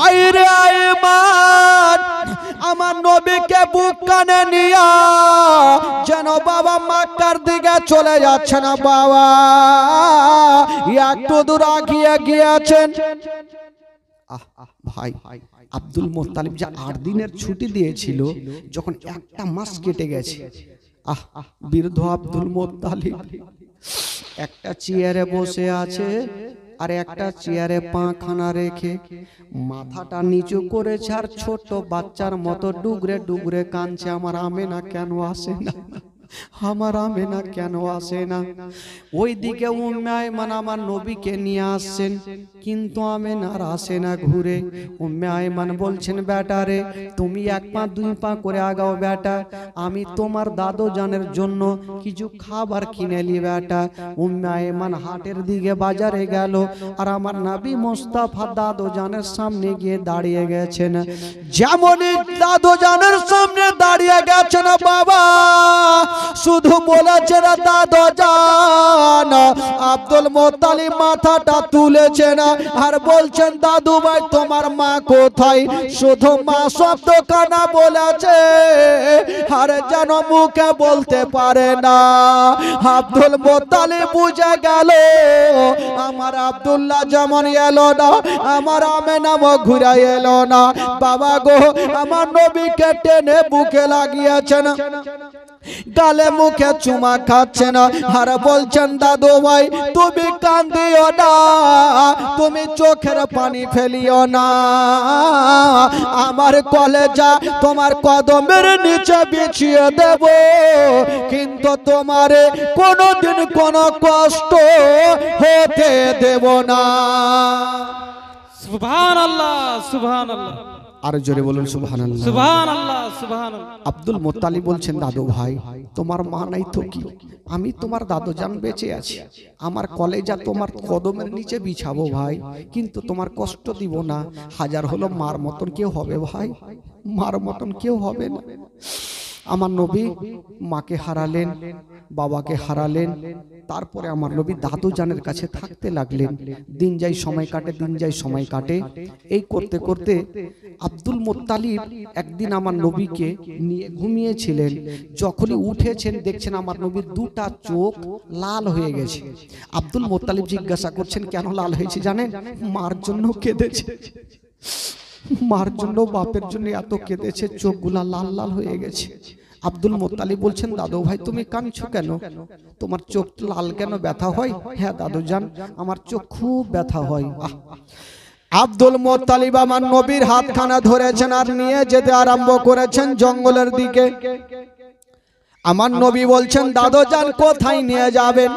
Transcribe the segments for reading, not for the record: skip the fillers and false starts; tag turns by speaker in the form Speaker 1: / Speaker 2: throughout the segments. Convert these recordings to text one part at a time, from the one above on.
Speaker 1: হায়রে আইমান আমার নবীকে বুক কানে নিয়া যেন বাবা মক্কার দিকে চলে যাচ্ছে না বাবা, একটু দূর আগিয়ে গিয়েছেন। ভাই আব্দুল মুত্তালিব যে 8 দিনের ছুটি দিয়েছিল, যখন একটা মাস কেটে গেছে, বৃদ্ধ আব্দুল মুত্তালিব একটা চেয়ারে বসে আছে, আর একটা চেয়ারে পা খানা রেখে মাথাটা নিচু করেছে, আর ছোট বাচ্চার মতো ডুগরে ডুগরে কাঁদছে, আমার আমেনা কেন আসে না, আমার আমেনা কেন আসে না। ওইদিকে উম্মে আয়মান আমার নবীকে নিয়ে আসছেন, কিন্তু আমেনার আসে না ঘুরে। উম্মে আয়মান বলছেন, বেটা রে তুমি 1 পা 2 পা করে আগাও বেটা, আমি তোমার দাদু জানের জন্য কিছু খাবার কিনে নি বেটা। উম্মে আয়মান হাটের দিকে বাজারে গেল, আর আমার নবী মুস্তাফা দাদু জানের সামনে গিয়ে দাঁড়িয়ে গেছেন। যেমনই দাদু জানের সামনে দাঁড়িয়ে গেছেন বাবা, শুধু বলেছেন দাদু জান, আব্দুল মুত্তালিব মাথাটা তুলেছেন আর বলছেন, দাদু ভাই তোমার মা কোথায়? শুধু মা শব্দ কানা বলেছে, আর যেন মুখে বলতে পারে না। আব্দুল মুত্তালিব বুঝে গেল আমার আব্দুল্লাহ যেমন এলো না, আমার আমেনাও ঘুরে এলো না। বাবা গো, আমার নবীকে টেনে বুকে লাগিয়েছেন, গালে মুখে চুমা খাচ্ছেন, আর বলছেন, দাদু ভাই তুমি কান্দিও না, তুমি চোখের পানি ফেলিও না, আমার কলেজা তোমার কদমের নিচে বিছিয়ে দেব, কিন্তু তোমারে কোনোদিন কোনো কষ্ট হতে দেব না।
Speaker 2: সুবহানাল্লাহ সুবহানাল্লাহ,
Speaker 1: আর জোরে বলুন সুবহানাল্লাহ
Speaker 2: সুবহানাল্লাহ সুবহানাল্লাহ।
Speaker 1: আব্দুল মুত্তালিব বলছেন, দাদু ভাই তোমার মা নাই তো কি, আমি তোমার দাদু জান বেঁচে আছি, আমার কলেজা তোমার কদমের নিচে বিছাবো ভাই, কিন্তু তোমার কষ্ট দিব না। হাজার হলো মার মতন কেউ হবে ভাই, মার মতন কেউ হবে না। আমার নবী মাকে হারালেন, বাবাকে হারালেন, তারপরে আমার নবী দাদু জানের কাছে থাকতে লাগলেন। দিন যাই সময় কাটে, দিন যাই সময় কাটে। এই করতে করতে আব্দুল মুত্তালিব একদিন আমার নবীকে নিয়ে ঘুমিয়েছিলেন। যখনই উঠেছেন দেখছেন আমার নবীর 2টা চোখ লাল হয়ে গেছে। আব্দুল মুত্তালিব জিজ্ঞাসা করছেন, কেন লাল হয়েছে জানেন? মার জন্য কেঁদেছে, মার জন্য বাপের জন্য এত কেঁদেছে, চোখগুলা লাল লাল হয়ে গেছে। আব্দুল মুত্তালিব বলছেন, দাদু ভাই তুমি কাঁদছো কেন? তোমার চোখ লাল কেন, ব্যথা হয়? হ্যাঁ দাদু জান, আমার চোখ খুব ব্যথা হয়। আব্দুল মুত্তালিব আমার নবীর হাতখানা ধরেছেন আর নিয়ে যেতে আরম্ভ করেছেন জঙ্গলের দিকে। আমার নবী বলছেন, দাদু জান কোথায় নিয়ে যাবেন?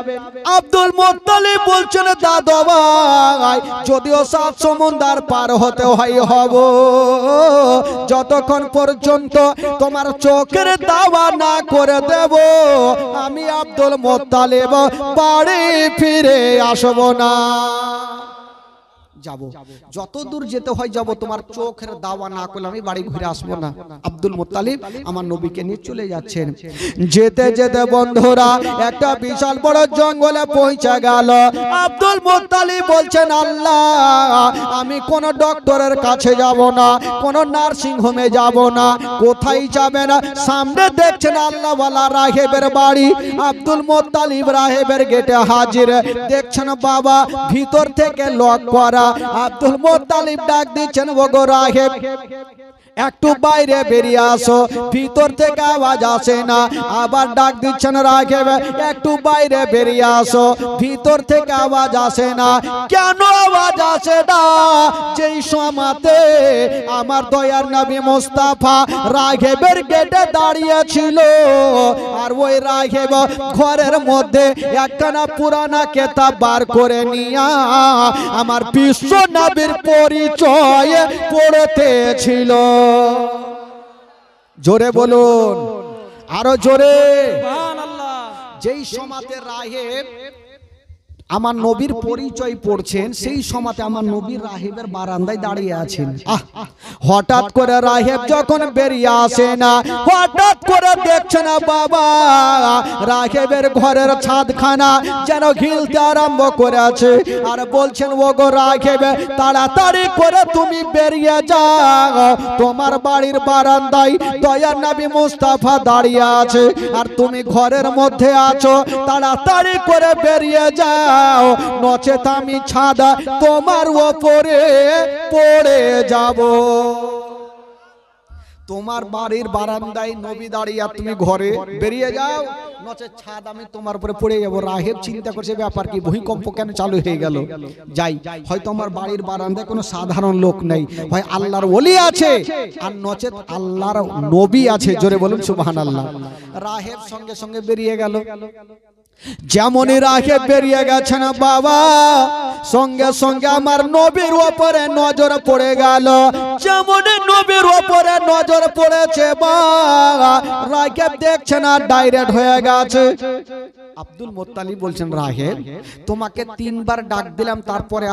Speaker 1: আব্দুল মুত্তালিব বলছেন, দাদু ভাই যদিও 7 সমুদ্র পার হতে হয় হব, যতক্ষণ পর্যন্ত তোমার চোখের দাওয়া না করে দেব আমি আব্দুল মুত্তালিব বাড়ি ফিরে আসব না। যাব, যত দূর যেতে হয় যাব, তোমার চোখের দাওয়া না করলে আমি বাড়ি ঘুরে আসবো না। আব্দুল মুত্তালিব আমার নবীকে নিয়ে চলে যাচ্ছেন। যেতে যেতে বন্ধুরা একটা বিশাল বড় জঙ্গলে পৌঁছে গেল। আব্দুল মুত্তালিব বলছেন, আল্লাহ আমি কোন ডক্টরের কাছে যাব না, কোন নার্সিং হোমে যাব না, কোথায় যাবে না? সামনে দেখছেন আল্লাহওয়ালা রাহেবের বাড়ি। আব্দুল মুত্তালিব রাহেবের গেটে হাজির। দেখছেন বাবা ভিতর থেকে লক করা। আব্দুল মুত্তালিব ডাক দিচ্ছেন, ওগো রাহেব একটু বাইরে বেরিয়ে আসো, ভিতর থেকে আওয়াজ আসে না। আবার ডাক দিচ্ছেন, রাহেব একটু বাইরে বেরিয়ে আসো, ভিতর থেকে আওয়াজ আসে না। কেন আওয়াজ আসে না? যেই সময়তে আমার দয়ার নবী মুস্তাফা রাহেবের গেটে দাঁড়িয়ে ছিল, আর ওই রাহেব ঘরের মধ্যে একখানা পুরানা কিতাব বার করে নিয়া আমার বিশ্ব নবীর পরিচয় পড়তেছিল। জোরে বলুন, আরো জোরে। যেই সময়তে রাহেব আমার নবীর পরিচয় পড়ছেন, সেই সময়তে আমার নবীর রাহেবের বারান্দায় দাঁড়িয়ে আছেন। হঠাৎ করে রাহেব যখন বেরিয়ে আসে না, হঠাৎ করে দেখছে না বাবা রাহেবের ঘরের ছাদখানা যেন ঘিলতে আরম্ভ করে আছে, আর বলছেন ওগো রাহেব তাড়াতাড়ি করে তুমি বেরিয়ে যাও, তোমার বাড়ির বারান্দায় দয়ার নবী মুস্তাফা দাঁড়িয়ে আছে আর তুমি ঘরের মধ্যে আছো, তাড়াতাড়ি করে বেরিয়ে যাও, নচেত আমি ছাদা তোমার ওপরে পড়ে যাব। তোমার বাড়ির বারান্দায় নবী দাঁড়িয়ে আর তুমি ঘরে বেরিয়ে যাও, নচেত ছাদ আমি তোমার উপরে পড়ে যাব। রাহেব চিন্তা করছে ব্যাপার কি, ভূমিকম্প কেন চালু হয়ে গেল, যাই হয়তো আমার বাড়ির বারান্দায় কোনো সাধারণ লোক নেই, হয় আল্লাহর ওলি আছে আর নচেত আল্লাহর নবী আছে। জোরে বলুন সুবহানাল্লাহ। রাহেব সঙ্গে সঙ্গে বেরিয়ে গেল। যেমনই রাহেব বেরিয়ে গেছে না বাবা, সঙ্গে সঙ্গে আমার নবীর উপরে নজর পড়ে গেল। যেমন নবীর উপরে নজর পড়েছে বাবা, রাহেব দেখছে না ডাইরেক্ট হয়ে গেছে। আব্দুল মুত্তালিব বলছেন রাহেব তোমাকে 3 বার ডাক দিলাম, তারপরে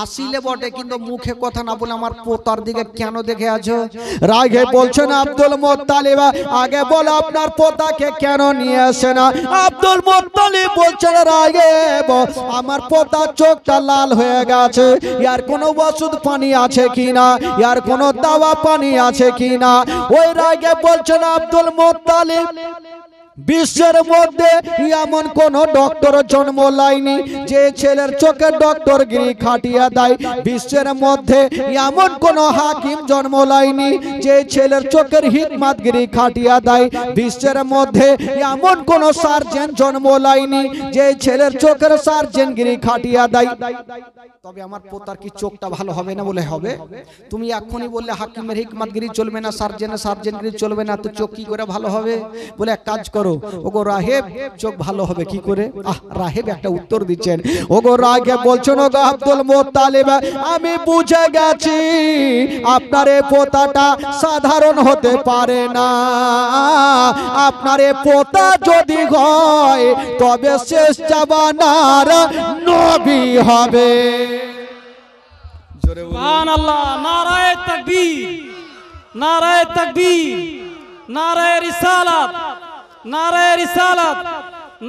Speaker 1: আসিলে বটে, কিন্তু মুখে কথা না বলে আমার পোতার দিকে কেন দেখে আছো? রাহেব বলছেন আব্দুল মুত্তালিব আগে বলো আপনার পোতাকে কেন নিয়ে আসে না? আব্দুল মুত্তালিব বলছেন রাহেব আমার পোতার চোখটা লাল হয়ে গেছে, ইয়ার কোনো ওষুধ পানি আছে কিনা, ইয়ার কোনো দাওয়া পানি আছে কিনা? ওই রাহেব বলছেন আব্দুল মুত্তালিব বিশ্বের মধ্যে এমন কোন ডক্টর জন্ম লাইনি যে ছেলের চোখের ডক্টরগিরি খাটিয়ে দেয়, বিশ্বের মধ্যে এমন কোন হাকিম জন্ম লাইনি যে ছেলের চোখের হিকমতগিরি খাটিয়ে দেয়, বিশ্বের মধ্যে এমন কোন সার্জন জন্ম লাইনি যে ছেলের চোখের সার্জনগিরি খাটিয়ে দেয়। তবে আমার পোতার কি চোখটা ভালো হবে না? বলে হবে। তুমি এখনই বললে হাকিমের হিকমতগিরি চলবে না, সার্জনের সার্জনগিরি চলবে না, তো চোখ কি করে ভালো হবে? বলে এক কাজ করো, ওগো রাহেব চোখ ভালো হবে কি করে? রাহেব একটা উত্তর দিচ্ছেন। ওগো রাহেব বলছেন ওগো আব্দুল মুত্তালিব আমি বুঝে গেছি আপনার এই পোতাটা সাধারণ হতে পারে না, আপনার এই পোতা যদি হয় তবে শেষ জামানার নবী হবে।
Speaker 2: সুবহানাল্লাহ। নারায়ে তাকবীর, নারায়ে তাকবীর, নারায়ে রিসালাত, নারায়ে রিসালাত,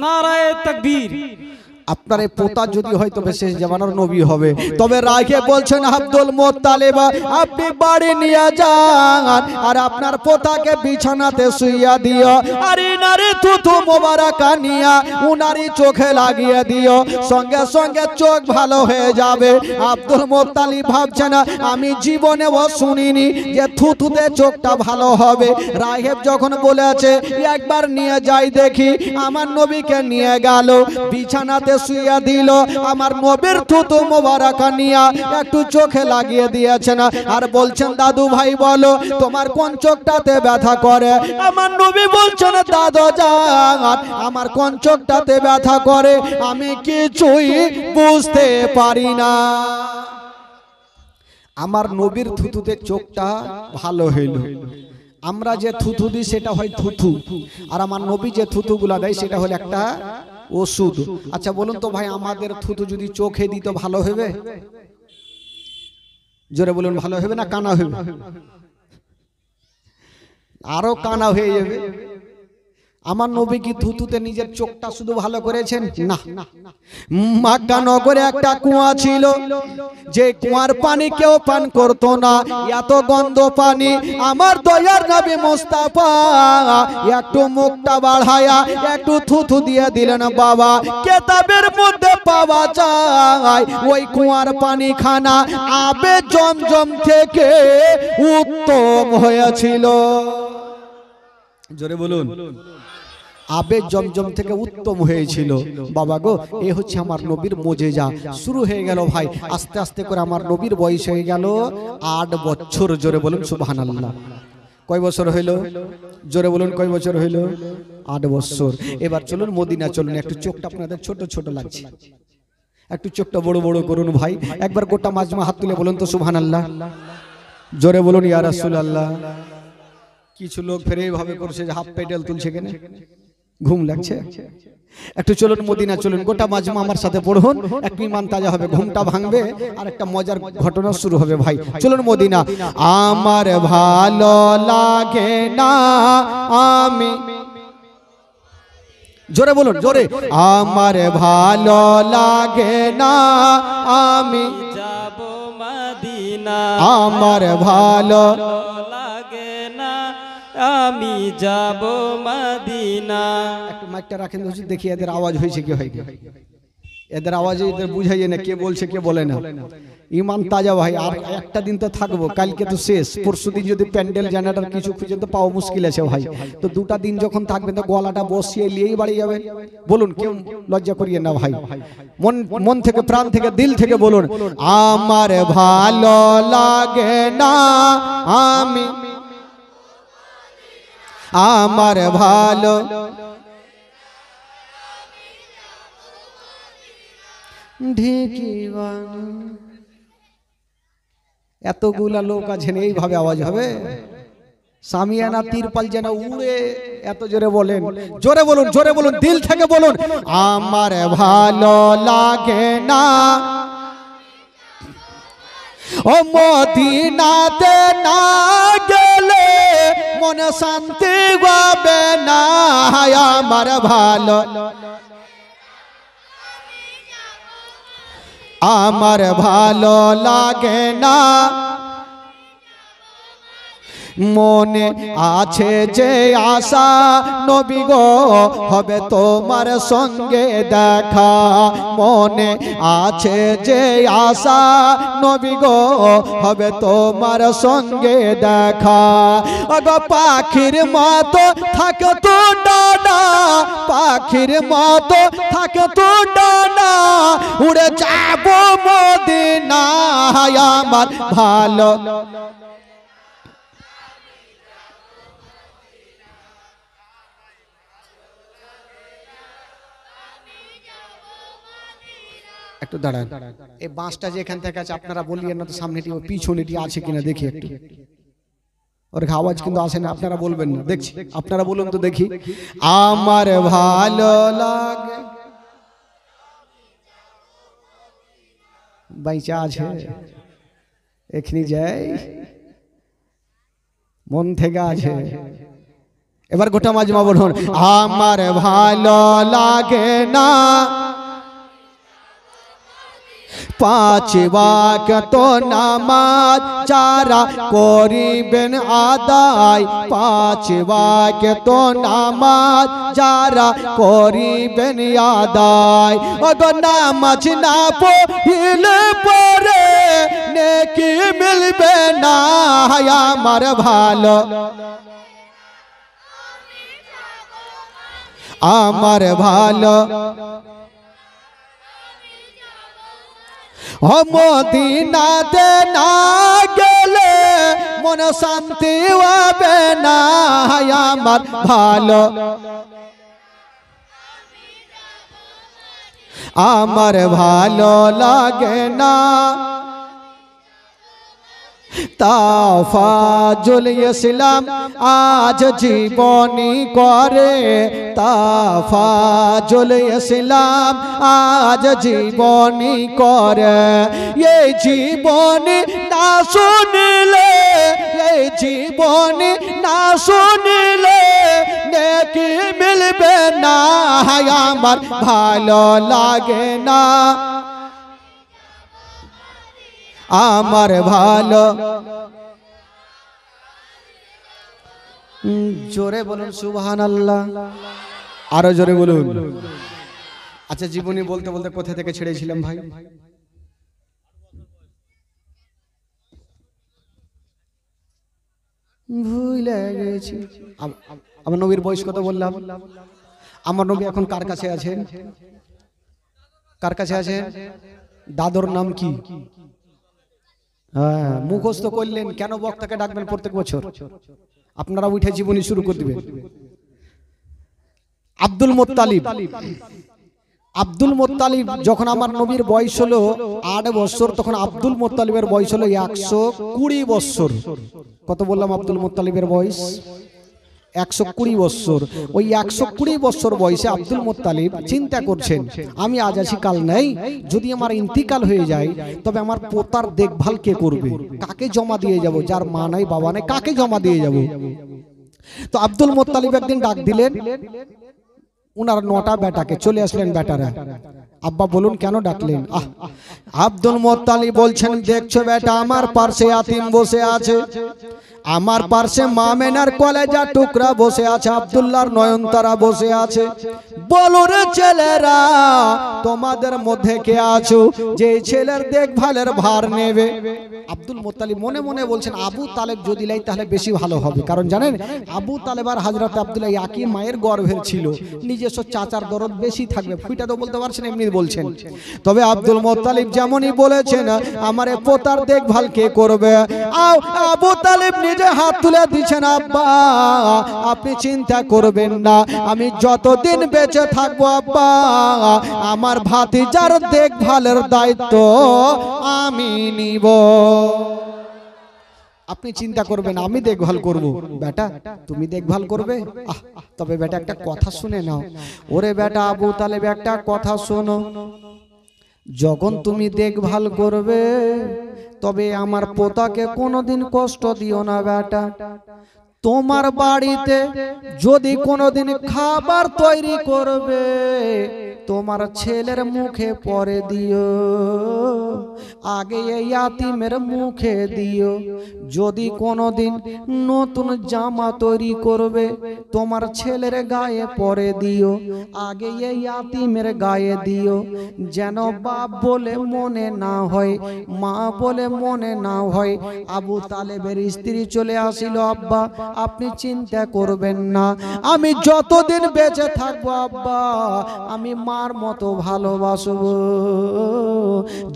Speaker 2: নারায়ে তাকবীর।
Speaker 1: আপনার এই পোতা যদি হয় তবে শেষ জামানার নবী হবে। তবে রাহেব বলছেন আব্দুল মুত্তালিব আপনি বাড়ি নিয়ে যান আর আপনার পোতাকে বিছানাতে শুইয়া দিও, আর ইনারে থুথু মোবারকা নিয়া উনারি চোখে লাগিয়ে দিও, সঙ্গে সঙ্গে চোখ ভালো হয়ে যাবে। আব্দুল মুত্তালিব ভাবছেন আমি জীবনেও শুনিনি যে থুথুতে চোখটা ভালো হবে। রাহেব যখন বলেছে একবার নিয়ে যাই দেখি, আমার নবীকে নিয়ে গেল, বিছানাতে শুইয়া দিল, আমার নবীর থুতু মোবারকা নিয়া একটু চোখে লাগিয়ে দিয়েছেন আর বলছেন দাদু ভাই বলো তোমার কোন চোখটাতে ব্যথা করে? আমার নবী বলছেন দাদু জান আমার কোন চোখটাতে ব্যথা করে আমি কিছুই বুঝতে পারি না। আমার নবীর থুতুতে চোখটা ভালো হইল। আমরা যে থুথু দিই সেটা হয় থুথু, আর আমার নবী যে থুতুগুলা দেয় সেটা হলো একটা ওষুধ। আচ্ছা বলুন তো ভাই আমাদের থুতু যদি চোখে দিত ভালো হবে? জোরে বলুন ভালো হবে না কানা হবে? আরো কানা হয়ে যাবে। আমার নবী কি থুতুতে নিজের চোখটা শুধু ভালো করেছেন? না। মক্কা নগরে একটা কুয়া ছিল, যে কুয়ার পানি কেউ পান করতো না, এত গন্ধ পানি। আমার দয়ার নবী মুস্তাফা একটু মুখটা বাড়ায়া একটু থুথু দিয়ে দিলেন। বাবা কিতাবের মধ্যে পাওয়া যায় ওই কুয়ার পানি খানা আবে জমজম থেকে উত্তম হয়েছিল। জোরে বলুন আবে জমজম থেকে উত্তম হয়েছিল। বাবা গো এ হচ্ছে আমার নবীর মোজেজা। শুরু হয়ে গেল ভাই, আস্তে আস্তে করে আমার নবীর বয়স হয়ে গেল 8 বছর। জোরে বলুন সুবহানাল্লাহ। কয় বছর হইল? জোরে বলুন কয় বছর হইল? 8 বছর। এবার চলুন মদিনা চলুন। একটু চোখটা আপনাদের ছোট ছোট লাগছে, একটু চোখটা বড় বড় করুন ভাই। একবার গোটা মাজমা হাত তুলে বলুন তো সুবহানাল্লাহ। জোরে বলুন ইয়া রাসূলুল্লাহ। কিছু লোক ফের এইভাবে করছে যে হাফ পেডেল তুলছে কেন? ঘুম লাগছে? একটু চলুন মদিনা চলুন, গোটা মাজমা আমার সাথে পড়ুন, একটু ঈমান তাজা হবে, ঘুমটা ভাঙবে, আর একটা মজার ঘটনা শুরু হবে ভাই। চলুন মদিনা। আমার ভালো লাগে না আমি, জোরে বলুন জোরে, আমার ভালো লাগে না আমি
Speaker 2: যাব মদিনা,
Speaker 1: আমার ভালো
Speaker 2: লাগে না আমি যাব মদিনা।
Speaker 1: একটু মাইকটা রাখেন তো, দেখি এদের আওয়াজ হয়েছে কি হয়, এদের আওয়াজে এদের বুঝাই যায় না কে বলছে কে বলে না। ঈমান তাজা ভাই, আর একটা দিন তো থাকবো, কালকে তো শেষ, পরশুদিন যদি প্যান্ডেল জেনারেটর কিছু খুঁজে তো পাওয়া মুশকিল আছে ভাই। তো দুটা দিন যখন থাকবেন তো গলাটা বসিয়ে নিয়েই বাড়ি যাবেন। বলুন, কেউ লজ্জা করিয়ে না ভাই, মন মন থেকে প্রাণ থেকে দিল থেকে বলুন, আমার ভালো লাগে না আমি, আমার ভালো ঢেকিবানা। এতগুলা লোক আছেন, এইভাবে আওয়াজ হবে? সামিয়ানা তিরপাল যেন উড়ে, এত জোরে বলেন, জোরে বলুন, জোরে বলুন, দিল থেকে বলুন, আমার ভালো লাগে না ও মদিনাতে না গেলে মন শান্তি পাবে না, আমার ভালো, আমার ভালো লাগে না, মনে আছে যে আশা নবী গো হবে তোমার সঙ্গে দেখা, মনে আছে যে আশা নবী গো হবে তোমার সঙ্গে দেখা, ওগো পাখির মতো থাকে তো ডানা, পাখির মতো থাকে তো ডানা, উড়ে যাব মদিনা, আমার ভালো, একটু দাঁড়ান, এই বাঁশটা যে এখান থেকে আছে আপনারা বলিয়েন না তো, সামনেটি ও পিছনেটি আছে কিনা দেখি একটু, ওর আওয়াজ কিন্তু আসে না, আপনারা বলবেন না, দেখছি আপনারা বলুন তো দেখি, আমার ভালো লাগে, বাইচা আছে এখনি যাই, মন থেকে আছে। এবার গোটা মাজমা বলুন, আমার ভালো লাগে না পাঁচ ওয়াক্ত নামাজ যারা করিবেন আদায়, পাঁচ ওয়াক্ত নামাজ যারা করিবেন আদায়, ওগো নামাজ না পড়লে পরে নেকি মিলবে না, আমার ভালো, আমার ভালো, ও মদিনাতে না গেলে মন শান্তি হবে না, আমার ভালো, আমার ভালো লাগে না, তাফাজুল ইসলাম আজ জীবনী করে, তাফাজুল ইসলাম আজ জীবনী করে, এই জীবনী না শুনিলে, এই জীবনী না শুনিলে নেকি মিলবে না, আমার ভালো লাগে না, আমার ভালো, জোরে বলুন সুবহানাল্লাহ, আরো জোরে বলুন। আচ্ছা, জীবনী বলতে বলতে কোথা থেকে ছেড়েছিলাম ভাই? ভুলে গেছি। আমার নবীর বয়স কত বললাম? আমার নবী এখন কার কাছে আছেন? কার কাছে আছে? দাদর নাম কি? হ্যাঁ, মুখস্থ করলেন, কেন বক্তাকে ডাকবেন প্রত্যেক বছর? আপনারা উঠে জীবনী শুরু করে দিবেন। আব্দুল মুত্তালিব, আব্দুল মুত্তালিব যখন আমার নবীর বয়স হলো 8 বছর, তখন আব্দুল মুত্তালিবের বয়স হলো 120 বছর। কত বললাম আব্দুল মুত্তালিবের বয়স? 120 বছর। ওই 120 বছর বয়সে আব্দুল মুত্তালিব চিন্তা করছেন, আমি আজ আছি কাল নেই, যদি আমার ইন্তিকাল হয়ে যায় তবে আমার পোতার দেখভাল কে করবে, কাকে জমা দিয়ে যাব, যার মা নাই বাবা নাই কাকে জমা দিয়ে যাব। তো আব্দুল মুত্তালিব একদিন ডাক দিলেন উনার 9টা বেটাকে, চলে আসলেন বেটারা। আব্বা বলুন কেন ডাকলেন? আব্দুল মুত্তালিব বলছেন, দেখছো বেটা আমার পাশে ইয়াতিম বসে আছে, আমার পাশে মামেনার কলেজা টুকরা বসে আছে, আব্দুল্লাহর নয়নতারা বসে আছে, বলো রে ছেলেরা তোমাদের মধ্যে কে আছো যে ছেলের দেখভালের ভার নেবে? আব্দুল মুত্তালিব মনে মনে বলছেন, আবু তালেব যদি লাই তাহলে বেশি ভালো হবে, কারণ জানেন আবু তালেব আর হযরত আব্দুল্লাহ একই মায়ের গর্ভের ছিল, নিজস্ব চাচার দরদ বেশি থাকবে, ফুইটা তো বলতে পারছেন, এমনি বলছেন। তবে আব্দুল মুত্তালিব যেমনই বলেছেন আমার পোতার দেখভাল কে করবে, আবু তালেব নিজে হাত তুলে দিচ্ছেন, আব্বা আপনি চিন্তা করবেন না, আমি যতদিন বেঁচে থাকবো আব্বা আমার ভাতিজার দেখভালের দায়িত্ব আমি নিব, আপনি চিন্তা করবেন আমি দেখভাল করব। বেটা তুমি দেখভাল করবে? তবে বেটা একটা কথা শুনে নাও, ওরে বেটা আবু তালেব একটা কথা শোনো, যখন তুমি দেখভাল করবে তবে আমার পোতাকে কোনোদিন কষ্ট দিও না বেটা, তোমার বাড়িতে যদি কোনোদিন খাবার তৈরি করবে তোমার ছেলের মুখে পরে দিও, আগে এই ইয়াতিমের মুখে দিও, যদি কোনোদিন নতুন জামা তৈরি করবে তোমার ছেলের গায়ে পরে দিও, আগে এই ইয়াতিমের গায়ে দিও, যেন বাপ বলে মনে না হয়, মা বলে মনে না হয়। আবু তালেবের স্ত্রী চলে আসিল, আব্বা আপনি চিন্তা করবেন না, আমি যতদিন বেঁচে থাকবো আব্বা আমি মার মতো ভালোবাসবো,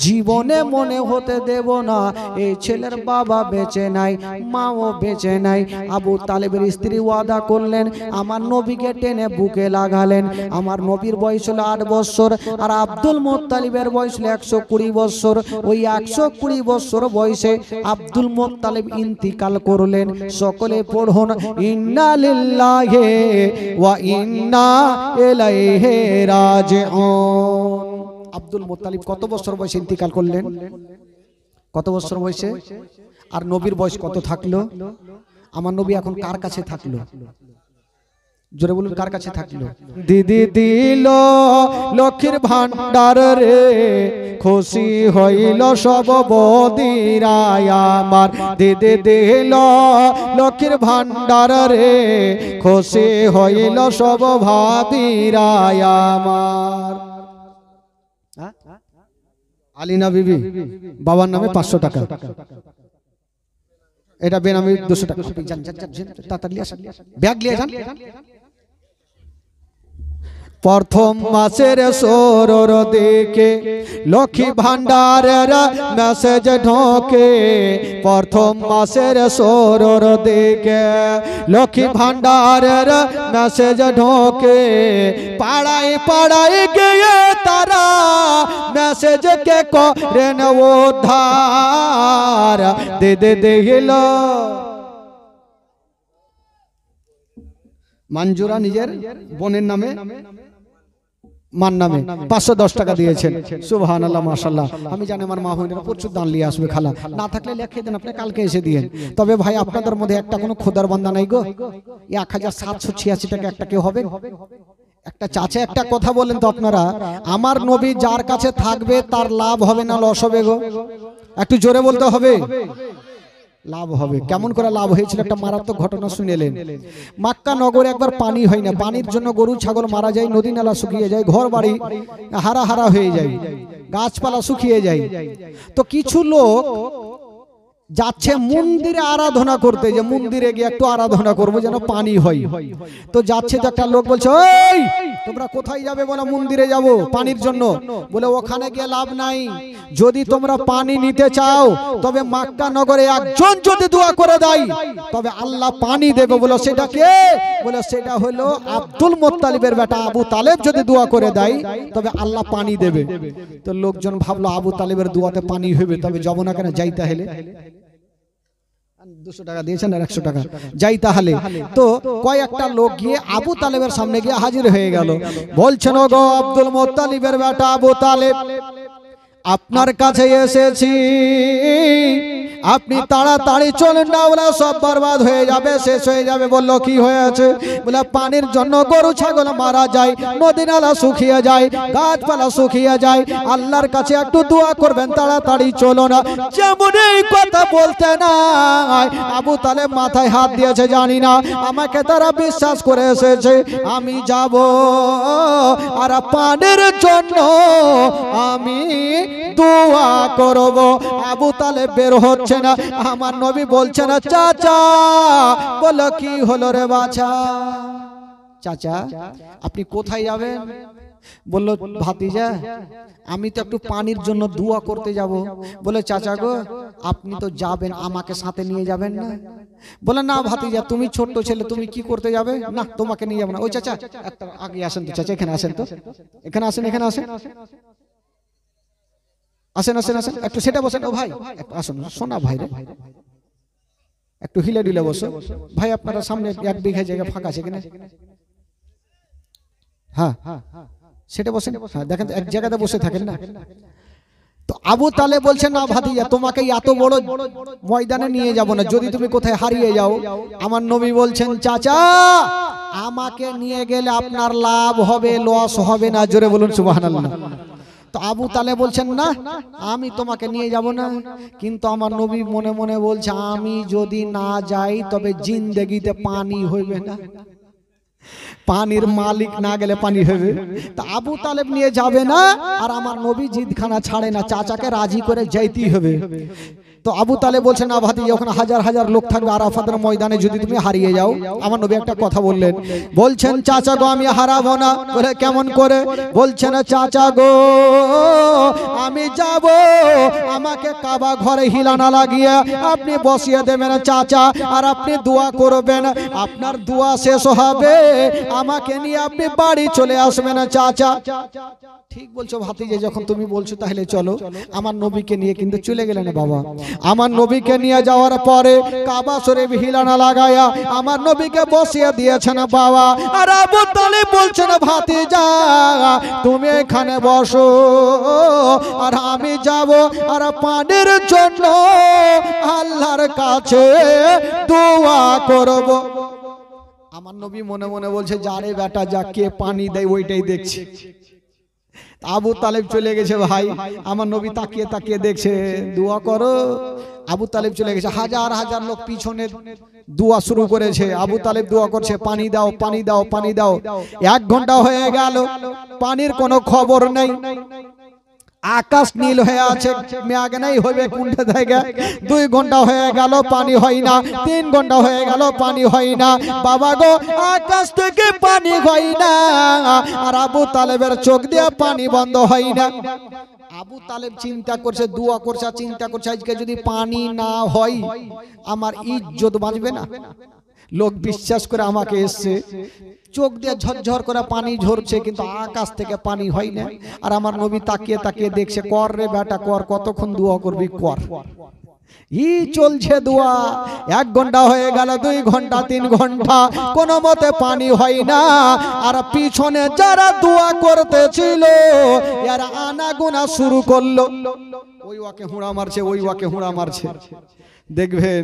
Speaker 1: জীবনে মনে হতে দেব না এই ছেলের বাবা বেঁচে নাই মাও বেঁচে নাই। আবু তালেবের স্ত্রী ওয়াদা করলেন, আমার নবীকে টেনে বুকে লাগালেন, আমার নবীর বয়স হলো 8 বছর আর আব্দুল মুত্তালিবের বয়স হলো 120 বছর। ওই 120 বছর বয়সে আব্দুল মুত্তালিব ইন্তিকাল করলেন। সকলে পড়ুন ইন্না লিল্লাহি ওয়া ইন্না ইলাইহি রাজিউন। আব্দুল মুত্তালিব কত বছর বয়সে ইন্তিকাল করলেন? কত বছর বয়সে? আর নবীর বয়স কত থাকলো? আমার নবী এখন কার কাছে থাকলো? জোরে বলুন কার কাছে থাকলো? দিদি দিল লক্ষ্মীর ভান্ডার রে, খুশি হইল সব বদিরায় আমার, দিদি দিল লক্ষ্মীর ভান্ডার রে, খুশি হইল সব ভাবিরায় আমার। আলিনা বিবি বাবার নামে 500 টাকা, এটা বেনামি 200 টাকা, তাড়াতাড়ি আসেন, ব্যাগ নিয়ে যান। প্রথম মাসের সরর দিকে লক্ষ্মী ভান্ডারের মেসেজ ঢোকে, প্রথম মাসের সরর দিকে লক্ষ্মী ভান্ডারের মেসেজ ঢোকে, পাড়ায় পাড়ায় গিয়ে তারা মেসেজ কে করেন উদ্ধার, দে দেখিল মঞ্জুরা নিজের বোনের নামে মার নামে 510 টাকা দিয়েছেন। সুবহানাল্লাহ মাশাআল্লাহ। আমি জানি আমার মা বোনেরা প্রচুর দান নিয়ে আসবে, খালা না থাকলে লিখে দেন, আপনি কালকে এসে দিয়েন। তবে ভাই আপনাদের মধ্যে একটা কোনো খোদার বান্দা নাই গো? 1786 টাকা একটা কেউ হবে? একটা চাচা একটা কথা বলেন তো আপনারা, আমার নবী যার কাছে থাকবে তার লাভ হবে না লস হবে গো? একটু জোরে বলতে হবে। লাভ হবে। কেমন করে লাভ হয়েছিল একটা মারাত্মক ঘটনা শুনেলেন। মক্কা নগরে একবার পানি হয় না, পানির জন্য গরু ছাগল মারা যায়, নদী নালা শুকিয়ে যায়, ঘর বাড়ি হারা হারা হয়ে যায়, গাছপালা শুকিয়ে যায়। তো কিছু লোক যাচ্ছে মন্দিরে আরাধনা করতে, যে মন্দিরে গিয়ে একটু আরাধনা করবো যেন পানি হয়। তো যাচ্ছে তো একটা লোক বলছে, ওই তোমরা কোথায় যাবে? বলে মন্দিরে যাব পানির জন্য। বলে ওখানে গিয়ে লাভ নাই, যদি তোমরা পানি নিতে চাও তবে মক্কা নগরে একজন যদি দোয়া করে দেয় তবে আল্লাহ পানি দেবে। বলে সেটা কে? বলে সেটা হলো আব্দুল মুত্তালিবের বেটা আবু তালেব যদি দোয়া করে দেয় তবে আল্লাহ পানি দেবে। তো লোকজন ভাবলো আবু তালেবের দোয়াতে পানি হবে, তবে যাব না কেন, যাইতে হলে 200 টাকা দিয়েছেন আর 100 টাকা যাই তাহলে। তো কয়েকটা লোক গিয়ে আবু তালেবের সামনে গিয়ে হাজির হয়ে গেল, বলছেন ওগো আব্দুল মুত্তালিবের বেটা আবু তালেব, আপনার কাছে এসেছি, আপনি তাড়াতাড়ি চলেন না, বলে সব বরবাদ হয়ে যাবে, শেষ হয়ে যাবে। বলল কি হয়েছে? বলে পানির জন্য গরু ছাগল মারা যায়, নদী নালা শুকিয়ে যায়, গাছপালা শুকিয়ে যায়, আল্লাহর কাছে একটু দোয়া করবেন, তাড়াতাড়ি চলো না। যেমন এই কথা বলতে নাই আবু তালেব মাথায় হাত দিয়েছে, জানি না আমাকে তারা বিশ্বাস করে এসেছে, আমি যাব আর পানির জন্য আমি দোয়া করব। আবু তালেব বের হচ্ছে না, আমার নবী বলছে না চাচা। বলো কি হলো রে বাছা? চাচা আপনি কোথায় যাবেন? বলল ভাতিজা আমি তো একটু পানির জন্য দোয়া করতে যাব। বলে চাচা গো আপনি তো যাবেন, আমাকে সাথে নিয়ে যাবেন না? বলে না ভাতিজা তুমি ছোট্ট ছেলে, তুমি কি করতে যাবে? না তোমাকে নিয়ে যাবো না। ওই চাচা একটা আগে আসেন তো, চাচা এখানে আসেন তো, এখানে আসেন, এখানে আসেন, আসেন আসেন আসেন, একটু সেটা বসেন। ও ভাই আসুন, শোনা ভাই রে, একটু হিলে ডিলে বসো ভাই। আপনারা সামনে 1 বিঘা জায়গা ফাঁকা আছে কিনা? হ্যাঁ সেটা বসেন। হ্যাঁ দেখেন এক জায়গাতে বসে থাকেন না। তো আবু তালেব বলছেন না ভাতিজা তোমাকে এত বড় ময়দানে নিয়ে যাব না, যদি তুমি কোথায় হারিয়ে যাও। আমার নবী বলছেন চাচা আমাকে নিয়ে গেলে আপনার লাভ হবে, লস হবে না। জোরে বলুন সুবহানাল্লাহ। তো আবু তালেব বলছেন না আমি তোমাকে নিয়ে যাব না, কিন্তু আমার নবী মনে মনে বলছে আমি যদি না যাই তবে জিন্দেগিতে পানি হইবে না, পানির মালিক না গেলে পানি হবে। তা আবু তালেব নিয়ে যাবে না, আর আমার নবী জিদখানা ছাড়ে না, চাচাকে রাজি করে যাইতেই হবে। তো আবু তালেব বলছেন না ভাতিজা ওখানে হাজার হাজার লোক থাকবে আরাফাতের ময়দানে, যদি তুমি হারিয়ে যাও। আমার নবী একটা কথা বললেন, বলছেন চাচা গো আমি হারাবো না। বলে কেমন করে? বলছেন চাচা গো আমি যাব, আমাকে কাবা ঘরে হিলানা লাগিয়ে আপনি বসিয়ে দেবেন চাচা, আর আপনি দোয়া করবেন, আপনার দোয়া শেষ হবে আমাকে নিয়ে আপনি বাড়ি চলে আসবেন চাচা। ঠিক বলছো ভাতিজা, যখন তুমি বলছো তাহলে চলো। আমার নবীকে নিয়ে কিন্তু চলে গেলেন বাবা। আমার নবীকে নিয়ে যাওয়ার পরে কাবা শরীফ হিলানা লাগায়া আমার নবীকে বসিয়ে দিয়েছেন বাবা। আর আবু তালেব বলছেন ভাতিজা তুমি এখানে বসো, আর আমি যাব আর পানির জন্য আল্লাহর কাছে দোয়া করব। আমার নবী মনে মনে বলছে যারে বেটা যা, কে পানি দেয় ওইটাই দেখছি। আবু তালেব চলে গেছে ভাই, আমার নবী তাকিয়ে তাকিয়ে দেখছে, দোয়া করো। আবু তালেব চলে গেছে, হাজার হাজার লোক পিছনে দোয়া শুরু করেছে। আবু তালেব দোয়া করছে পানি দাও, পানি দাও, পানি দাও। 1 ঘন্টা হয়ে গেল, পানির কোনো খবর নেই। আকাশ নীল হয়ে আছে, মেঘ নাই হইবে কোনটা থেকে। 2 ঘন্টা হয়ে গেল পানি হয় না, 3 ঘন্টা হয়ে গেল পানি হয় না। বাবা গো আকাশ থেকে পানি হয় না, আর আবু তালেবের চোখ দিয়ে পানি বন্ধ হয় না। আবু তালেব চিন্তা করছে, দোয়া করছে, চিন্তা করছে আজকে যদি পানি না হয় আমার ইজ্জত বাঁচবে না। লোক বিশ্বাস করে আমাকে এসছে, চোখ দিয়ে ঝরঝর করে পানি ঝরছে, কিন্তু আকাশ থেকে পানি হয় না। আর আমার নবী তাকিয়ে তাকিয়ে দেখছে, কর রে বেটা কর, কতক্ষণ দোয়া করবি কর। ই চলছে দোয়া। 1 ঘন্টা হয়ে গেল, 2 ঘন্টা, 3 ঘন্টা, কোনো মতে পানি হয় না। আর পিছনে যারা দোয়া করতেছিল এরা আনাগোনা শুরু করলো, ওই ওয়াকে হুড়া মারছে, ওই ওয়াকে হুড়া মারছে। দেখবেন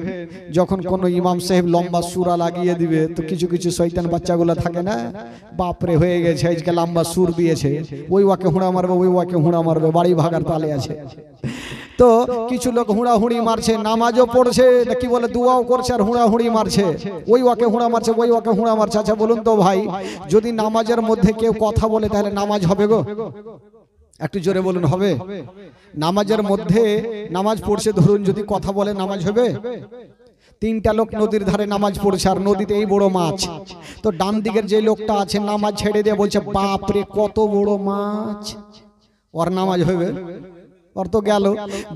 Speaker 1: যখন কোন ইমাম সাহেব লম্বা সুরা লাগিয়ে দিবে, তো কিছু কিছু শয়তান বাচ্চাগুলো থাকে না, বাপরে হয়ে গেছে আজকে লম্বা সুর দিয়েছে, ওই ওয়াকে হুড়া মারবে, ওই ওয়াকে হুড়া মারবে, বাড়ি ভাগার তালে আছে। তো কিছু লোক হুড়াহুড়ি মারছে, নামাজও পড়ছে, কি বলে দোয়াও করছে, আর হুড়াহুড়ি মারছে, ওই ওয়াকে হুড়া মারছে, ওই ওয়াকে হুড়া মারছে। আচ্ছা বলুন তো ভাই, যদি নামাজের মধ্যে কেউ কথা বলে তাহলে নামাজ হবে গো? একটু জোরে বলুন হবে? নামাজের মধ্যে নামাজ পড়ছে, ধরুন যদি কথা বলে নামাজ হবে? 3টা লোক নদীর ধারে নামাজ পড়ছে, আর নদীতে এই বড় মাছ। তো ডান দিকের যে লোকটা আছে নামাজ ছেড়ে দিয়ে বলছে বাপরে কত বড় মাছ, ওর নামাজ হবে? ওর তো গেল।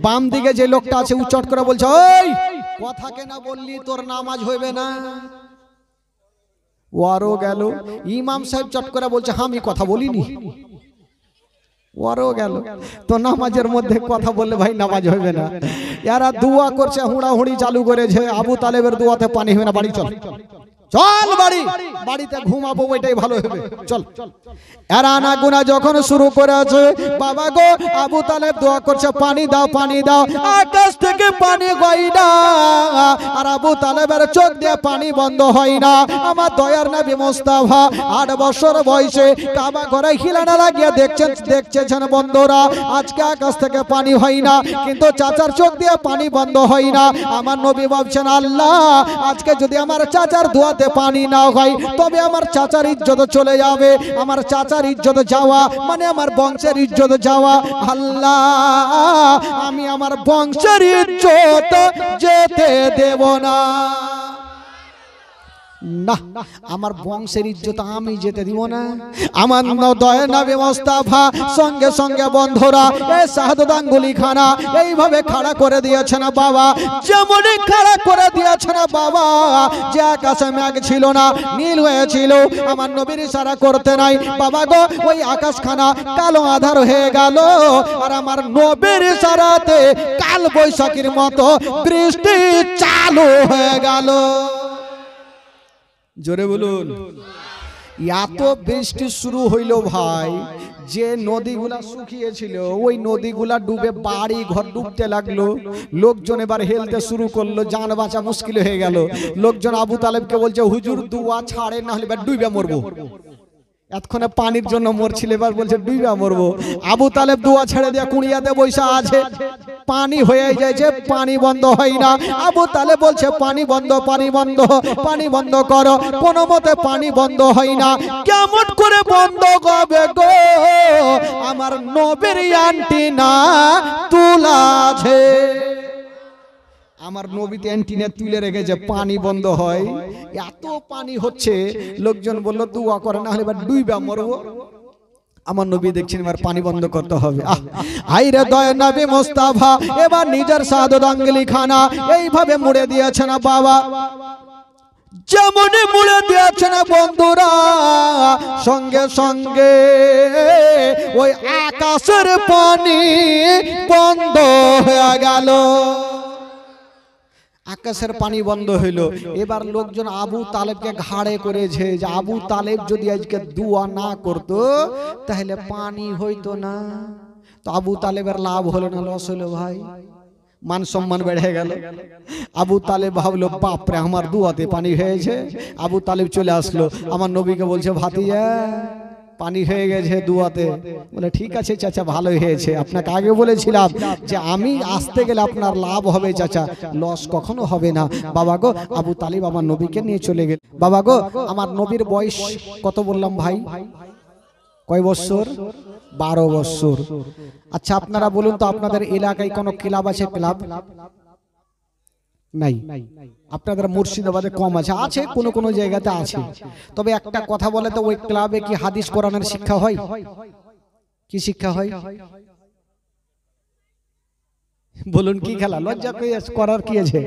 Speaker 1: বাম দিকে যে লোকটা আছে উচ্চট করে বলছে ওই কথা কেনা বললি, তোর নামাজ হইবে না, ওরও গেল। ইমাম সাহেব চট করে বলছে আমি কথা বলিনি। ওরও গেল। তো নামাজের মধ্যে কথা বললে ভাই নামাজ হবে না। এরা দোয়া করছে, হুড়াহুড়ি চালু করেছে, আবু তালেবের দোয়াতে পানি হবে না, বাড়ি চল, চল বাড়ি, বাড়িতে ঘুমাবো, ওইটাই ভালো হবে, চল। এরা আনাগোনা যখন শুরু করেছে, বাবা গো আবু তালেব দোয়া করছে, পানি দাও, পানি দাও, আকাশ থেকে পানি হয় না, আর আবু তালেবের চোখ দিয়ে পানি বন্ধ হয় না। আমার দয়ার নবী মুস্তাফা 8 বছর বয়সে কাবা ঘরে খিলানা লাগিয়ে দেখছেন বন্ধুরা, আজকে আকাশ থেকে পানি হয় না, কিন্তু চাচার চোখ দিয়ে পানি বন্ধ হয় না। আমার নবী ভাবছেন, আল্লাহ আজকে যদি আমার চাচার দোয়া পানি না হয়, তবে আমার চাচার ইজ্জত চলে যাবে, আমার চাচার ইজ্জত যাওয়া মানে আমার বংশের ইজ্জত যাওয়া। আল্লাহ আমি আমার বংশের ইজ্জত যেতে দেব না, না আমার বংশের ইজ্জত আমি যেতে দিব না। আমার দয়ার নবী মুস্তাফা সঙ্গে সঙ্গে বন্ধুরা এই শাহাদাত আঙ্গুলি খানা এইভাবে খাড়া করে দিয়েছেন বাবা, যেমনই খাড়া করে দিয়েছেন বাবা, যে আকাশে মেঘ ছিল না, নীল হয়েছিল, আমার নবীর ইশারা করতে নাই বাবা গো, ওই আকাশখানা কালো আধার হয়ে গেল, আর আমার নবীর ইশারাতে কাল বৈশাখীর মতো বৃষ্টি চালু হয়ে গেল। জোরে বলুন। এত বৃষ্টি শুরু হইল ভাই, যে নদীগুলা শুকিয়েছিল ওই নদীগুলা ডুবে বাড়ি ঘর ডুবতে লাগলো। লোকজন এবার হেলতে শুরু করলো, জান বাঁচা মুশকিল হয়ে গেল। লোকজন আবু তালেবকে বলছে, হুজুর দোয়া ছাড়ে, না হলে এবার ডুবে মরবো। এতক্ষণে পানির জন্য মরছিল, এবার বলছে ডুইবা মরবো। আবু তালেব দোয়া ছেড়ে দিয়ে কুড়িয়াতে বৈশা আছে, পানি হয়ে যাচ্ছে, পানি বন্ধ হয় না। আবু তালেব বলছে পানি বন্ধ, পানি বন্ধ, পানি বন্ধ করো, কোনো মতে পানি বন্ধ হয় না। কেমন করে বন্ধ হবে গো, আমার নবীর অ্যান্টিনা তুলা আছে, আমার নবীতে অ্যান্টিনা তুলে রেখেছে, পানি বন্ধ হয়। এত পানি হচ্ছে, লোকজন বলল দোয়া করে, না হলে এবার ডুইবা মরবো। আমার নবী দেখছেন এবার পানি বন্ধ করতে হবে। আইরে দয়ার নবী মুস্তাফা এবার নিজের শাহাদাত আঙ্গুলি খানা এইভাবে মুড়ে দিয়েছেন বাবা, যেমনই মুড়ে দিয়েছেন বন্ধুরা, সঙ্গে সঙ্গে ওই আকাশের পানি বন্ধ হয়ে গেল। আকাশের পানি বন্ধ হইল। এবার লোকজন আবু তালেবকে ঘাড়ে করেছে, যে আবু তালেব যদি আজকে দোয়া না করতো তাহলে পানি হইতো না। তো আবু তালেবের লাভ হলো না, লস হলো ভাই, মান সম্মান বেড়ে গেল। আবু তালেব ভাবলো বাপরে আমার দোয়াতে পানি হয়েছে। আবু তালেব চলে আসলো, আমার নবীকে বলছে, ভাতিজা পানি হয়ে গেছে দোয়াতে। বলে ঠিক আছে চাচা, ভালোই হয়েছে, আপনাকে আগে বলেছিলাম যে আমি আসতে গেলে আপনার লাভ হবে চাচা, লস কখনো হবে না। বাবা গো, আবু তালিব আমার নবীকে নিয়ে চলে গেল। বাবা গো, আমার নবীর বয়স কত বললাম ভাই, কয় বছর? 12 বছর। আচ্ছা আপনারা বলুন তো, আপনাদের এলাকায় কোনো ক্লাব আছে? ক্লাব নাই। আপনাদের মুর্শিদাবাদে কম আছে, আছে কোনো কোনো জায়গাতে আছে। তবে একটা কথা বলে তো, ওই ক্লাবে কি হাদিস কোরআনের শিক্ষা হয়? কি শিক্ষা হয় বলুন? কি খেলা? লজ্জা করার কি আছে?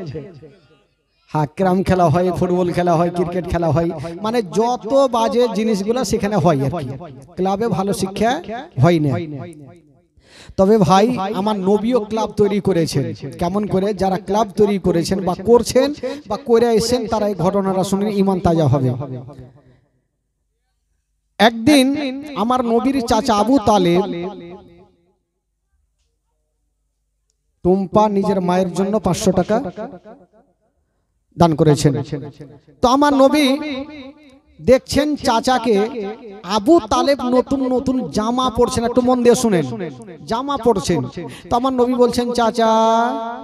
Speaker 1: হ্যাঁ, ক্যারাম খেলা হয়, ফুটবল খেলা হয়, ক্রিকেট খেলা হয়, মানে যত বাজে জিনিসগুলো সেখানে হয় আর কি। ক্লাবে ভালো শিক্ষা হয় না। তবে ভাই আমার নবীও ক্লাব তৈরি করেছেন। কেমন করে? যারা ক্লাব তৈরি করেছেন বা করছেন বা করে এসেছেন, তারা এই ঘটনাটা শুনে ঈমান তাজা হবে। একদিন আমার নবীর চাচা আবু তালেব টুম্পা নিজের মায়ের জন্য 500 টাকা দান করেছেন। তো আমার নবী দেখছেন চাচাকে আবু তালেব নতুন নতুন জামা পরছেন, একটু মন দিয়ে শুনেন, জামা পরছেন। তো আমার নবী বলছেন, চাচা।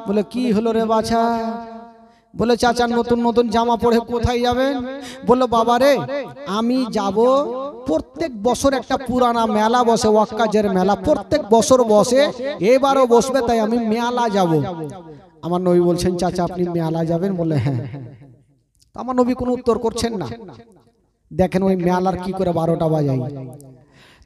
Speaker 1: বলে কি হলো রে বাছা? বলে চাচা নতুন নতুন জামা পরে কোথায় যাবেন? বললো বাবা রে, আমি যাব, প্রত্যেক বছর একটা পুরানা মেলা বসে, ওয়াক্কাজের মেলা, প্রত্যেক বছর বসে, এবারও বসবে, তাই আমি মেলা যাব। আমার নবী বলছেন, চাচা আপনি মেলা যাবেন? বলে হ্যাঁ। আমার নবী কোনো উত্তর করছেন না। দেখেন ওই মেলার কি করে 12টা বাজায়।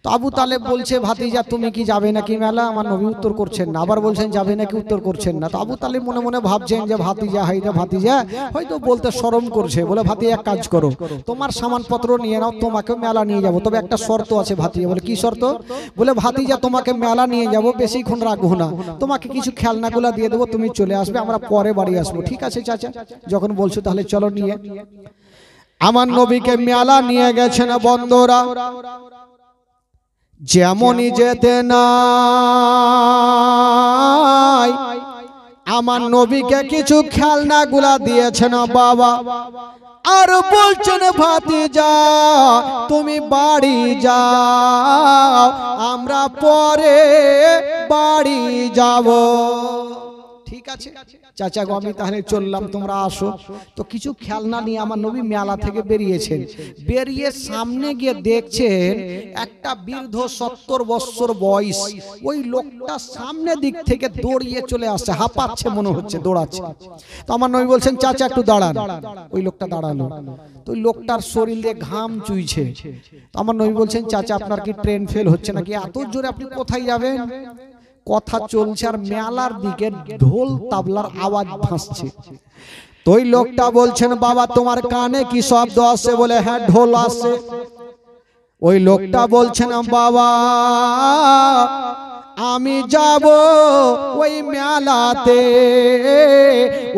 Speaker 1: তো আবু তালেব বলছে ভাতিজা তুমি কি যাবে নাকি মেলা? আমার নবী উত্তর করছেন না, আবার বলছেন যাবে নাকি, উত্তর করছেন না। তো আবু তালেব মনে মনে ভাবছেন যে ভাতিজা হাইদা ভাতিজা হয়তো বলতে শরম করছে, বলে ভাতিজা এক কাজ করো, তোমার সামানপত্র নিয়ে নাও, তোমাকে মেলা নিয়ে যাব, তবে একটা শর্ত আছে। ভাতিজা বলে কি শর্ত? বলে ভাতিজা তোমাকে মেলা নিয়ে যাব, বেশিক্ষণ রাখবো না, তোমাকে কিছু খেলনাগুলা দিয়ে দেবো, তুমি চলে আসবে, আমরা পরে বাড়ি আসবো। ঠিক আছে চাচা, যখন বলছো তাহলে চলো নিয়ে। আমার নবীকে মেলা নিয়ে গেছেন বন্ধুরা, যেমনই যেতে নাই আমার নবীকে কিছু খেলনাগুলা দিয়েছেন বাবা, আর বলছেন ভাতিজা তুমি বাড়ি যাও, আমরা পরে বাড়ি যাব। ঠিক আছে চাচা গো, আমি তাহলে চললাম, তোমরা আসো। তো কিছু খেলনা নিয়ে আমার নবী মেলা থেকে বেরিয়েছেন। বেরিয়ে সামনে গিয়ে দেখছেন একটা বৃদ্ধ 70 বছর বয়স, ওই লোকটা সামনে দিক থেকে দৌড়িয়ে চলে আসছে, হাঁপাচ্ছে মনে হচ্ছে, দৌড়াচ্ছে। তো আমার নবী বলছেন চাচা একটু দাঁড়ান। ওই লোকটা দাঁড়ালো, তো ওই লোকটার শরীরে ঘাম চুইছে। তো আমার নবী বলছেন চাচা আপনার কি ট্রেন ফেল হচ্ছে নাকি? এত জোরে আপনি কোথায় যাবেন? কথা চলছে আর মেলার দিকে ঢোল তাবলার আওয়াজ ভাসছে। তো ওই লোকটা বলছেন বাবা তোমার কানে কি শব্দ আসছে? বলে হ্যাঁ ঢোল আসছে। ওই লোকটা বলছেন বাবা আমি যাব ওই মেলাতে,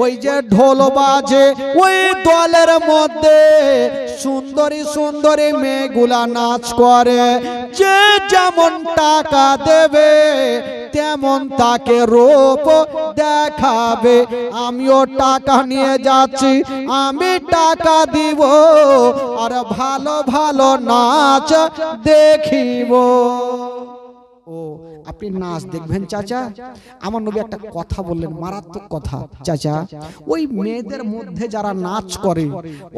Speaker 1: ওই যে ঢোল বাজে ওই দলের মধ্যে সুন্দরী সুন্দরী মেয়েগুলা নাচ করে, যে যেমন টাকা দেবে তেমন তাকে রূপ দেখাবে। আমিও টাকা নিয়ে যাচ্ছি, আমি টাকা দিব আর ভালো ভালো নাচ দেখিব। ও আপনি নাচ দেখবেন চাচা? আমার নবী একটা কথা বললেন, মারাত্মক কথা। চাচা ওই মেয়েদের মধ্যে যারা নাচ করে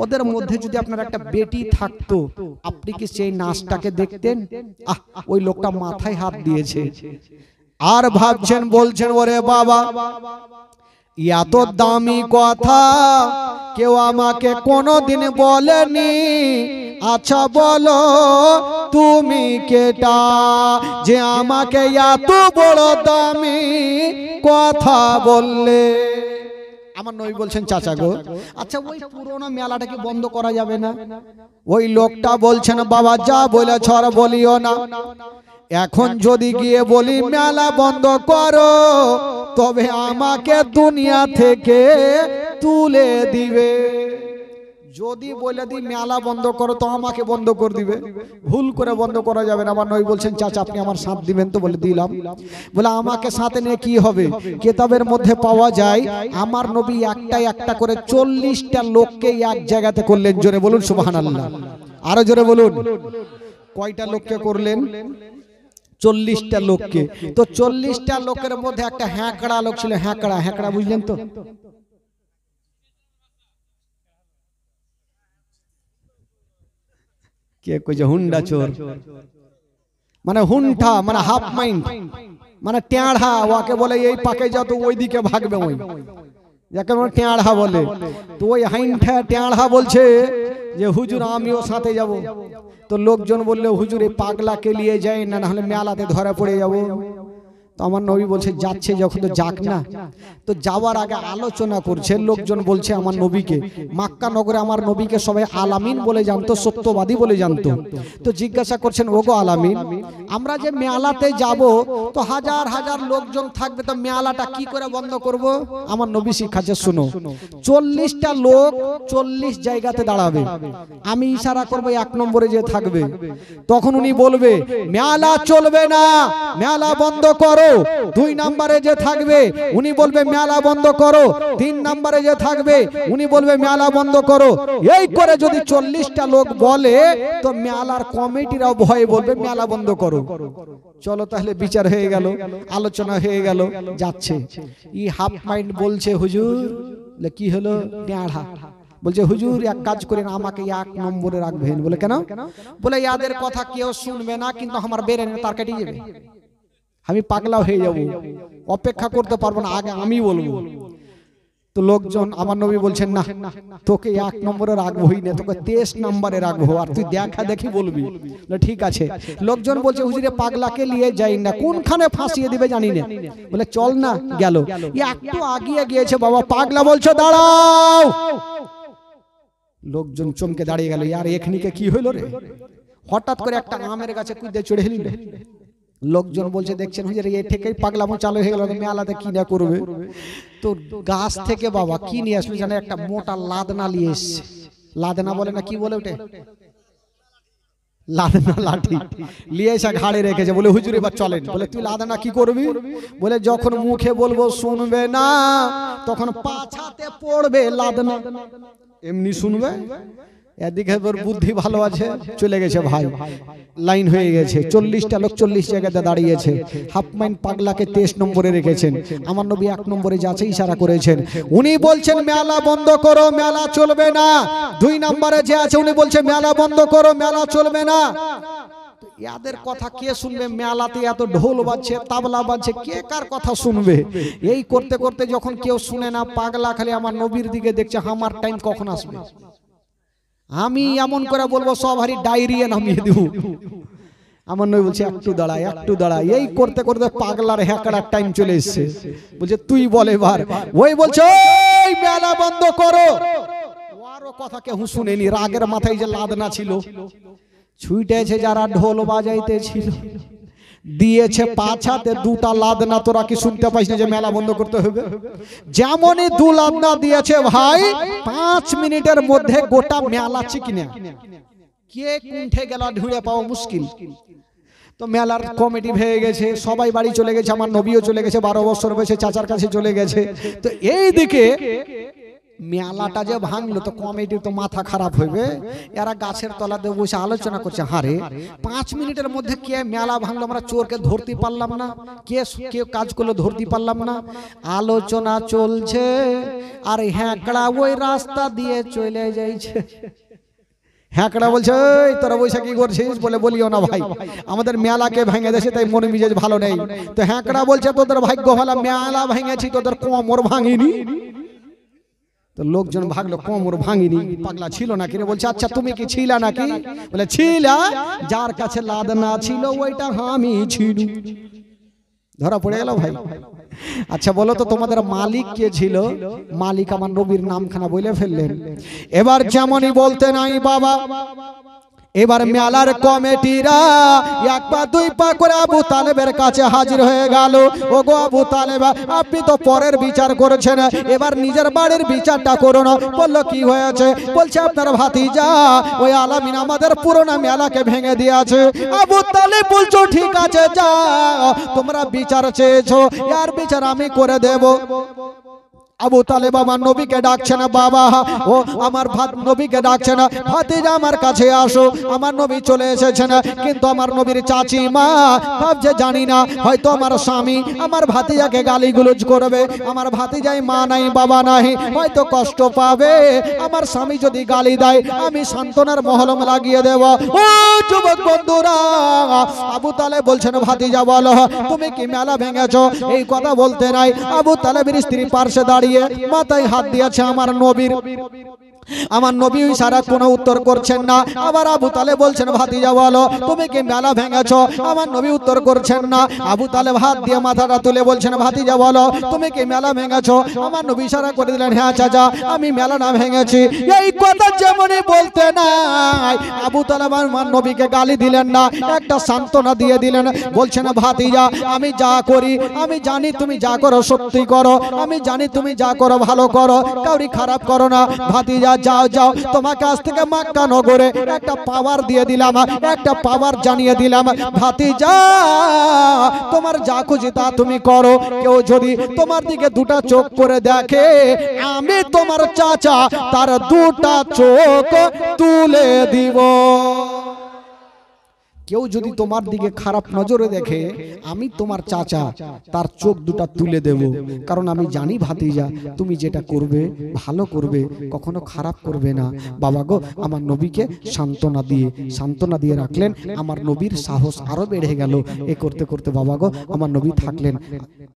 Speaker 1: ওদের মধ্যে যদি আপনার একটা বেটি থাকতো, আপনি কি সেই নাচটাকে দেখতেন? ওই লোকটা মাথায় হাত দিয়েছে আর ভাবছেন, বলছেন ওরে বাবা এত দামি কথা কেউ আমাকে কোনোদিন বলেনি। আচ্ছা বলো তুমি কেটা যে আমাকে এত বড় দামি কথা বললে? আমার নবী বলছেন চাচা গো আচ্ছা ওই পুরোনো মেলাটাকে বন্ধ করা যাবে না? ওই লোকটা বলছেন বাবা যা বলেছ আর বলিও না, এখন যদি গিয়ে বলি মেলা বন্ধ করো তবে আমাকে দুনিয়া থেকে তুলে দিবে। যদি বলে দিই মেলা বন্ধ করো তো আমাকে বন্ধ করে দিবে, ভুল করে বন্ধ করা যাবে না। আমার নবী বলছেন চাচা আপনি আমার সাথ দিবেন তো? বলে দিলাম। বলে আমাকে সাথে নিয়ে কি হবে? কিতাবের মধ্যে পাওয়া যায় আমার নবী একটা করে 40টা লোককে এক জায়গাতে করলেন। জোরে বলুন সুবহানাল্লাহ, আরো জোরে বলুন। কয়টা লোককে করলেন? 40টা লোককে। তো 40টা লোকের মধ্যে একটা হ্যাঁকড়া লোক ছিল। হ্যাঁকড়া বুঝলেন তো? কে কইছে হুন্ডা চোর? মানে হুন্ঠা মানে হাফ মাইন্ড, মানে টেঁড়া। ওকে বলে এই পাকে যা তো ওই দিকে ভাগবে, ওই যাকে বলে টেঁড়া বলে। তো ওই হাইন্ঠা টেঁড়া বলছে যে হুজুর আমিও সাথে যাব। তো লোকজন বললে হুজুর এই পাগলাকে নিয়ে যাই না, নাহলে মেলাতে ধরা পড়ে যাব। তো আমার নবী বলছে যাচ্ছে যখন তো যাক না। তো যাওয়ার আগে আলোচনা করছে, লোকজন বলছে আমার নবীকে, মক্কা নগরে আমার নবীকে সবাই আলামিন বলে জানতো, সত্যবাদী বলে জানতো। তো জিজ্ঞাসা করছেন ওগো আলামিন আমরা যে মেলাতে যাব তো হাজার হাজার লোকজন থাকবে, তো মেলাটা কি করে বন্ধ করব? আমার নবী শিখাচ্ছে শুনো, 40টা লোক 40 জায়গাতে দাঁড়াবে, আমি ইশারা করবো 1 নম্বরে যে থাকবে, তখন উনি বলবে মেলা চলবে না, মেলা বন্ধ করো। 2 নম্বরে যে থাকবে উনি বলবে মেলা বন্ধ করো। 3 নম্বরে যে থাকবে উনি বলবে মেলা বন্ধ করো। এই করে যদি 40টা লোক বলে তো মেলার কমিটিরাও ভয়ে বলবে মেলা বন্ধ করো। চলো তাহলে বিচার হয়ে গেল, আলোচনা হয়ে গেল, যাচ্ছে। ই হাফ মাইন্ড বলছে হুজুর কি হলো? টেঁড়া বলছে হুজুর এক কাজ করেন আমাকে 1 নম্বরে রাখবেন। বলে কেন? বলে ইয়াদের কথা কেউ শুনবে না, কিন্তু আমার বেরেনে তার কেটে যাবে, আমি পাগলা হয়ে যাব, অপেক্ষা করতে পারবো না, আগে আমি বলবো। তো লোকজন আমার নবী বলছেন না, তোকে 1 নম্বরে রাখবোই না, তোকে 23 নম্বরে রাখবো, আর তুই দেখা দেখি বলবি। ঠিক আছে। লোকজন বলছে হুজুরে পাগলাকে নিয়ে যাই না, কোনখানে ফাঁসিয়ে দিবে জানি না। বলে চল না, গেল। একটু আগিয়ে গিয়েছে বাবা, পাগলা বলছে দাঁড়াও। লোকজন চমকে দাঁড়িয়ে গেল, ইয়ার এখনিকে কি হইল রে? হঠাৎ করে একটা আমের গাছে কুদে চড়ে নিল। লোকজন বলছে দেখছেন হুজুর এই থেকেই পাগলামো চালু হয়ে গেল, মেলাতে কি না করবে। তো গাছ থেকে বাবা কি নিয়ে আসলো জানে? একটা মোটা লাদনা নিয়ে এসছে। লাদনা বলে না, কি বলে ওঠে? লাদনা, লাঠি নিয়ে এসে ঘাড়ে রেখেছে। বলে হুজুর এবার চলেন। বলে তুই লাদনা কি করবি? বলে যখন মুখে বলবো শুনবে না, তখন পাছাতে পড়বে লাদনা। এমনি শুনবে? এদিকে তোর বুদ্ধি ভালো আছে, চলে গেছে ভাই। লাইন হয়ে গেছে, 40টা লোক 40 জায়গাতে দাঁড়িয়েছে। হাফ মাইন্ড পাগলাকে 23 নম্বরে রেখেছেন। আমার নবী 1 নম্বরে যাচ্ছে, ইশারা করেছেন। উনি বলছেন মেলা বন্ধ করো, মেলা চলবে না। 2 নম্বরে যে আছে উনি বলছে মেলা বন্ধ করো, মেলা চলবে না। এদের কথা কে শুনবে? মেলাতে এত ঢোল বাজছে, তাবলা বাজছে, কে কার কথা শুনবে? এই করতে করতে যখন কেউ শুনে না, পাগলা খালি আমার নবীর দিকে দেখছে, আমার টাইম কখন আসবে। আমি এমন করে বলবো সব হারি ডায়রিয়া নামিয়ে দেব। আমার নবী বলছে একটু দাঁড়া, একটু দাঁড়া। এই করতে করতে পাগলার হ্যাকড়ার টাইম চলে এসছে। বলছে তুই বল এবার। ওই বলছে ওই মেলা বন্ধ করো। ওরও কথা কেউ শুনেনি। রাগের মাথায় যে লাদনা ছিল, ছুটেছে যারা ঢোল বাজাইতে ছিল, দিয়েছে পাছাতে 2টা লাদনা। তোরা কি শুনতে পাইস না যে মেলা বন্ধ করতে হবে? যেমনই 2 লাদনা দিয়েছে ভাই, 5 মিনিটের মধ্যে গোটা মেলা চিকিনা। কে কুণ্ঠে গেল ঢুঁড়ে পাওয়া মুশকিল। তো মেলার কমিটি ভেঙে গেছে, সবাই বাড়ি চলে গেছে। আমার নবীও চলে গেছে, 12 বছর বয়সে চাচার কাছে চলে গেছে। তো এই দিকে মেলাটা যে ভাঙলো, তো কমিটির তো মাথা খারাপ হইবে। এরা গাছের তলাতে বসে আলোচনা করছে, হারে 5 মিনিটের মধ্যে কে মেলা ভাঙলো, আমরা চোরকে ধরতে পারলাম না, কে কাজ করলো ধরতে পারলাম না। আলোচনা চলছে আর হ্যাকড়া ওই রাস্তা দিয়ে চলে যাইছে। হ্যাকড়া বলছে এই তোরা বৈশা কি করছিস? বলে বলিও না ভাই, আমাদের মেলাকে ভেঙে দেছে, তাই মনে মিজাজ ভালো নেই। তো হ্যাকড়া বলছে তোদের ভাগ্য ভালো, মেলা ভেঙেছি, তোদের কোমর ভাঙিনি। তো লোকজন ভাগলো, কোমর ভাঙিনি। পাগলা ছিল নাকি রে? বলছে আচ্ছা তুমি কি ছিলা নাকি? বলে ছিলা, যার কাছে লাদনা ছিল ওইটা আমি ছিল। ধরা পড়ে গেল ভাই। আচ্ছা বলো তো তোমাদের মালিক কে ছিল? মালিক আমার নবীর নামখানা বলে ফেললেন। এবার যেমনই বলতে নাই বাবা, এবার মেলার কমিটিরা 1 পা 2 পা করে আবু তালেবের কাছে হাজির হয়ে গেল। ও গো আবু তালেব, আপনি তো পরের বিচার করেছেন, এবার নিজের বাড়ির বিচারটা করুন। বললো কি হয়েছে? বলছে আপনার ভাতিজা ওই আলামিন আমাদের পুরোনো মেলাকে ভেঙে দিয়েছে। আবু তালেব বলছো ঠিক আছে, যা তোমরা বিচার চেয়েছো, এর বিচার আমি করে দেব। আবু তালেব আমার নবীকে ডাকছে না, বাবা ও আমার নবীকে ডাকছে না, ভাতিজা আমার কাছে আসো। আমার নবী চলে এসেছেন, কিন্তু আমার নবীর চাচি মা ভাবছে জানি না, হয়তো আমার স্বামী আমার ভাতিজাকে গালিগুলোজ করবে। আমার ভাতিজাই মা নাই বাবা নাই, হয়তো কষ্ট পাবে। আমার স্বামী যদি গালি দেয়, আমি সান্ত্বনার মহলম লাগিয়ে দেব। ও যুবক বন্ধুরা, আবু তালেব বলছেন ভাতিজা বলো তুমি কি মেলা ভেঙেছো? এই কথা বলতে নাই, আবু তালেবের স্ত্রী পার্শ্বে দাঁড়িয়ে মাথায় হাত দিয়েছে আমার নবীর। আমার নবী সারা কোনো উত্তর করছেন না। আবার আবু তালেব বলছেন ভাতিজা বলো তুমি কি মেলা ভেঙেছো? আমার নবী উত্তর করছেন না। আবু তালেব হাত দিয়ে মাথাটা তুলে বলছেন ভাতিজা বলো তুমি কি মেলা ভেঙেছো? আমার নবী ইশারা করে দিলেন হ্যাঁ চাচা আমি মেলা না ভেঙেছি। এই কথা যেমনই বলতে নাই, আবু তালেব আমার নবীকে গালি দিলেন না, একটা সান্ত্বনা দিয়ে দিলেন। বলছেন ভাতিজা আমি যা করি আমি জানি তুমি যা করো সত্যি করো, আমি জানি তুমি যা করো ভালো করো, কাউরি খারাপ করো না। ভাতিজা যাও যাও, তোমাকে আজ থেকে মক্কা নগরে একটা পাওয়ার দিয়ে দিলাম, একটা পাওয়ার জানিয়ে দিলাম। ভাতিজা তোমার যা খুশি তা তুমি করো, কেউ যদি তোমার দিকে 2টা চোখ করে দেখে, আমি তোমার চাচা তার 2টা চোখ তুলে দিব। কেউ যদি তোমার দিকে খারাপ নজরে দেখে, আমি তোমার চাচা তার চোখ 2টা তুলে দেব। কারণ আমি জানি ভাতিজা তুমি যেটা করবে ভালো করবে, কখনো খারাপ করবে না। বাবা গো আমার নবীকে সান্ত্বনা দিয়ে রাখলেন। আমার নবীর সাহস আরো বেড়ে গেল। এ করতে করতে বাবা গো আমার নবী থাকলেন।